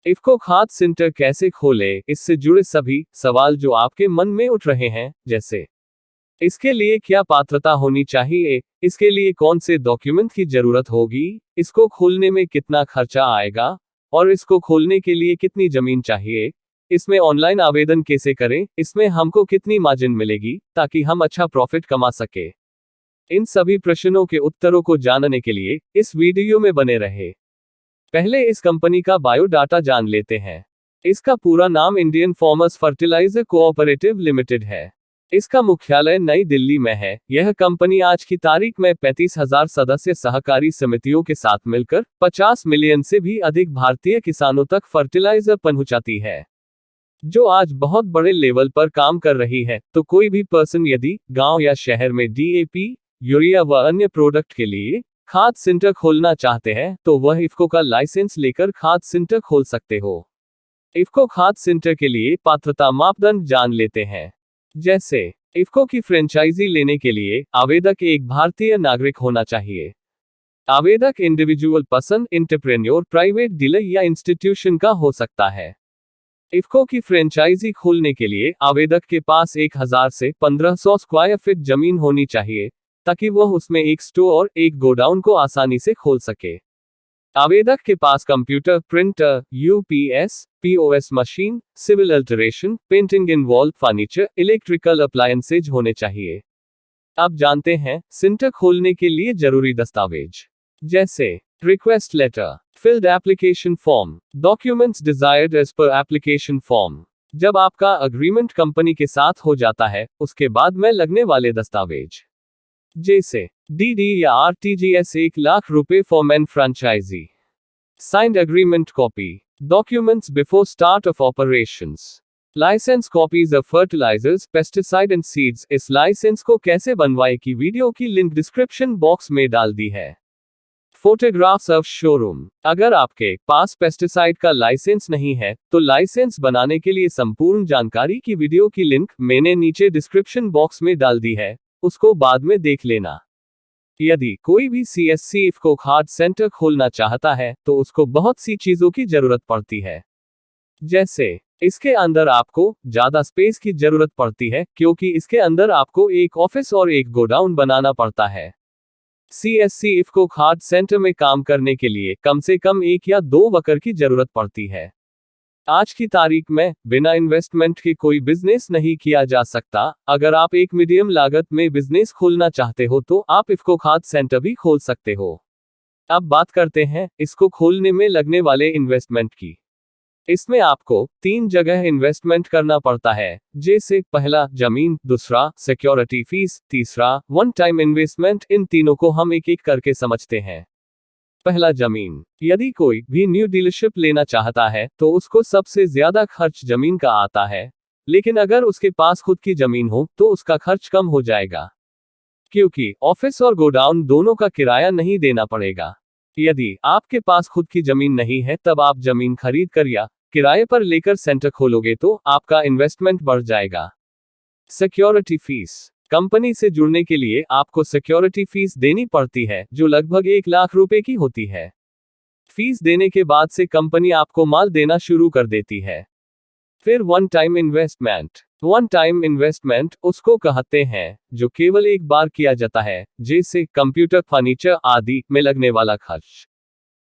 इफ़को खाद सेंटर कैसे खोलें, इससे जुड़े सभी सवाल जो आपके मन में उठ रहे हैं, जैसे इसके लिए क्या पात्रता होनी चाहिए, इसके लिए कौन से डॉक्यूमेंट की जरूरत होगी, इसको खोलने में कितना खर्चा आएगा, और इसको खोलने के लिए कितनी जमीन चाहिए, इसमें ऑनलाइन आवेदन कैसे करें, इसमें हमको कितनी मार्जिन मिलेगी ताकि हम अच्छा प्रॉफिट कमा सके। इन सभी प्रश्नों के उत्तरों को जानने के लिए इस वीडियो में बने रहे। पहले इस कंपनी का बायोडाटा जान लेते हैं। इसका पूरा नाम Indian farmers fertiliser cooperative limited है। इसका मुख्यालय नई दिल्ली में है। यह कंपनी आज की तारीख में 35,000 सदस्य सहकारी समितियों के साथ मिलकर 50 मिलियन से भी अधिक भारतीय किसानों तक फर्टिलाइजर पहुंचाती है, जो आज बहुत बड़े लेवल पर काम कर रही है। तो कोई भी पर्सन यदि गांव या शहर में डीएपी, यूरिया व अन्य प्रोडक्ट के लिए खाद सेंटर खोलना चाहते हैं तो वह इफ़को का लाइसेंस लेकर खाद सेंटर खोल सकते हो। इफ़को खाद सेंटर के लिए पात्रता मापदंड जान लेते हैं। जैसे इफ़को की फ्रेंचाइजी लेने के लिए आवेदक एक भारतीय नागरिक होना चाहिए। आवेदक individual person, entrepreneur, private dealer या इंस्टीट्यूशन का हो सकता है। इफ़को की फ्रेंचाइजी खोलने के लिए आवेदक के पास 1000 से 1500 स्क्वायर फीट जमीन होनी चाहिए ताकि वह उसमें एक स्टोर और एक गोडाउन को आसानी से खोल सके। आवेदक के पास computer, printer, UPS, POS machine, civil alteration, painting involve furniture, electrical appliances होने चाहिए। अब जानते हैं सेंटर खोलने के लिए जरूरी दस्तावेज, जैसे request letter, filled application form, documents desired as per application form. जब आपका अग्रीमेंट कंपनी के साथ हो जाता है उसके बाद में लगने वाले दस्तावेज, जैसे डीडी या आरटीजीएस 1,00,000 रुपए for main franchisee, signed agreement copy, documents before start of operations, licence copies of fertilisers, pesticide and seeds. इस लाइसेंस को कैसे बनवाए की वीडियो की लिंक डिस्क्रिप्शन बॉक्स में डाल दी है। Photographs of showroom. अगर आपके पास पेस्टिसाइड का लाइसेंस नहीं है तो लाइसेंस बनाने के लिए संपूर्ण जानकारी की वीडियो की लिंक मैंने नीचे डिस्क्रिप्शन बॉक्स में डाल दी है, उसको बाद में देख लेना। यदि कोई भी सीएससी इफ़को खाद सेंटर खोलना चाहता है तो उसको बहुत सी चीजों की जरूरत पड़ती है। जैसे इसके अंदर आपको ज्यादा स्पेस की जरूरत पड़ती है क्योंकि इसके अंदर आपको एक ऑफिस और एक गोडाउन बनाना पड़ता है। सीएससी इफ़को खाद सेंटर में काम करने के लिए कम से कम 1 या 2 वर्कर की जरूरत पड़ती है। आज की तारीख में बिना इन्वेस्टमेंट के कोई बिजनेस नहीं किया जा सकता। अगर आप एक मीडियम लागत में बिजनेस खोलना चाहते हो तो आप इफ़को खाद सेंटर भी खोल सकते हो। अब बात करते हैं इसको खोलने में लगने वाले इन्वेस्टमेंट की। इसमें आपको 3 जगह इन्वेस्टमेंट करना पड़ता है, जैसे पहला जमीन, दूसरा सिक्योरिटी फीस, तीसरा वन टाइम इन्वेस्टमेंट। इन तीनों को हम एक एक करके समझते हैं। पहला जमीन। यदि कोई भी न्यू डीलरशिप लेना चाहता है तो उसको सबसे ज्यादा खर्च जमीन का आता है, लेकिन अगर उसके पास खुद की जमीन हो तो उसका खर्च कम हो जाएगा क्योंकि ऑफिस और गोडाउन दोनों का किराया नहीं देना पड़ेगा। यदि आपके पास खुद की जमीन नहीं है तब आप जमीन खरीद कर या किराए पर लेकर सेंटर खोलोगे तो आपका इन्वेस्टमेंट बढ़ जाएगा। Security fees. कंपनी से जुड़ने के लिए आपको सिक्योरिटी फीस देनी पड़ती है जो लगभग 1,00,000 रुपए की होती है। फीस देने के बाद से कंपनी आपको माल देना शुरू कर देती है। फिर one time investment. One time investment उसको कहते हैं जो केवल एक बार किया जाता है, जैसे कंप्यूटर, फर्नीचर आदि में लगने वाला खर्च।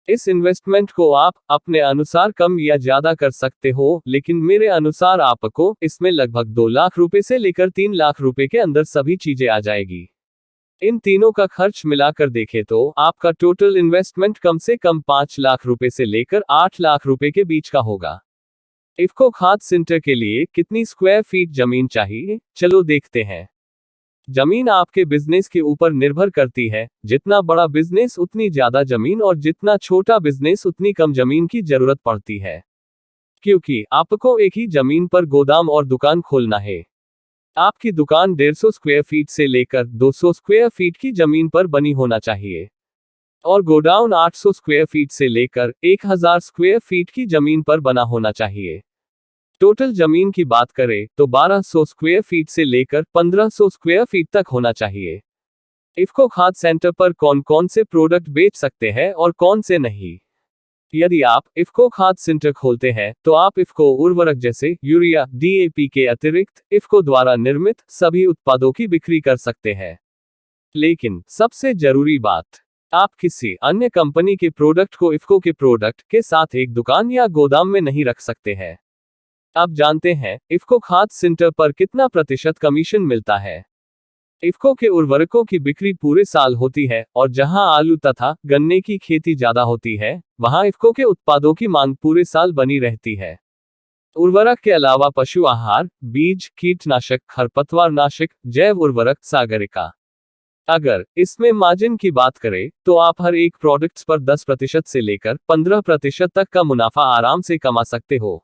इस इन्वेस्टमेंट को आप अपने अनुसार कम या ज्यादा कर सकते हो, लेकिन मेरे अनुसार आपको इसमें लगभग 2,00,000 रुपए से लेकर 3,00,000 रुपए के अंदर सभी चीजें आ जाएगी। इन तीनों का खर्च मिलाकर देखें तो आपका टोटल इन्वेस्टमेंट कम से कम 5,00,000 रुपए से लेकर 8,00,000 रुपए के बीच का होगा। इफ़को खाद सेंटर के लिए कितनी स्क्वायर फीट जमीन चाहिए, चलो देखते हैं। जमीन आपके बिजनेस के ऊपर निर्भर करती है। जितना बड़ा बिजनेस उतनी ज्यादा जमीन और जितना छोटा बिजनेस उतनी कम जमीन की जरूरत पड़ती है, क्योंकि आपको एक ही जमीन पर गोदाम और दुकान खोलना है। आपकी दुकान 150 स्क्वायर फीट से लेकर 200 स्क्वायर फीट की जमीन पर बनी होना चाहिए और गोडाउन 800 स्क्वायर फीट से लेकर 1000 स्क्वायर फीट की जमीन पर बना होना चाहिए। टोटल जमीन की बात करें तो 1200 स्क्वायर फीट से लेकर 1500 स्क्वायर फीट तक होना चाहिए। इफ़को खाद सेंटर पर कौन कौन से प्रोडक्ट बेच सकते हैं और कौन से नहीं, यदि आप इफ़को खाद सेंटर खोलते हैं तो आप इफ़को उर्वरक जैसे यूरिया, DAP के अतिरिक्त इफ़को द्वारा निर्मित सभी उत्पादों की बिक्री कर सकते हैं। लेकिन सबसे जरूरी बात, आप किसी अन्य कंपनी के प्रोडक्ट को इफ़को के प्रोडक्ट के साथ एक दुकान या गोदाम में नहीं रख सकते हैं। अब जानते हैं इफ़को खाद सेंटर पर कितना प्रतिशत कमीशन मिलता है। इफ़को के उर्वरकों की बिक्री पूरे साल होती है और जहां आलू तथा गन्ने की खेती ज्यादा होती है, वहां इफ़को के उत्पादों की मांग पूरे साल बनी रहती है। उर्वरक के अलावा पशु आहार, बीज, कीटनाशक, खरपतवार नाशक, जैव उर्वरक, सागरिका। अगर इसमें मार्जिन की बात करें तो आप हर एक प्रोडक्ट्स पर 10% से लेकर 15% तक का मुनाफा आराम से कमा सकते हो।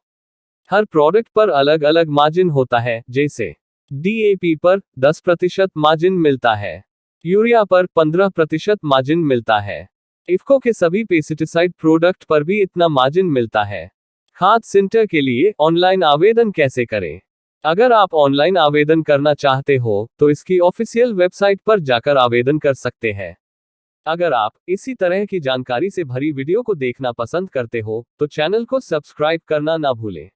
हर प्रोडक्ट पर अलग अलग मार्जिन होता है, जैसे DAP पर 10% मार्जिन मिलता है, यूरिया पर 15% मार्जिन मिलता है। इफ़को के सभी पेस्टिसाइड प्रोडक्ट पर भी इतना मार्जिन मिलता है। खाद सेंटर के लिए ऑनलाइन आवेदन कैसे करें? अगर आप ऑनलाइन आवेदन करना चाहते हो तो इसकी ऑफिशियल वेबसाइट पर जाकर आवेदन कर सकते हैं। अगर आप इसी तरह की जानकारी से भरी वीडियो को देखना पसंद करते हो तो चैनल को सब्सक्राइब करना ना भूलें।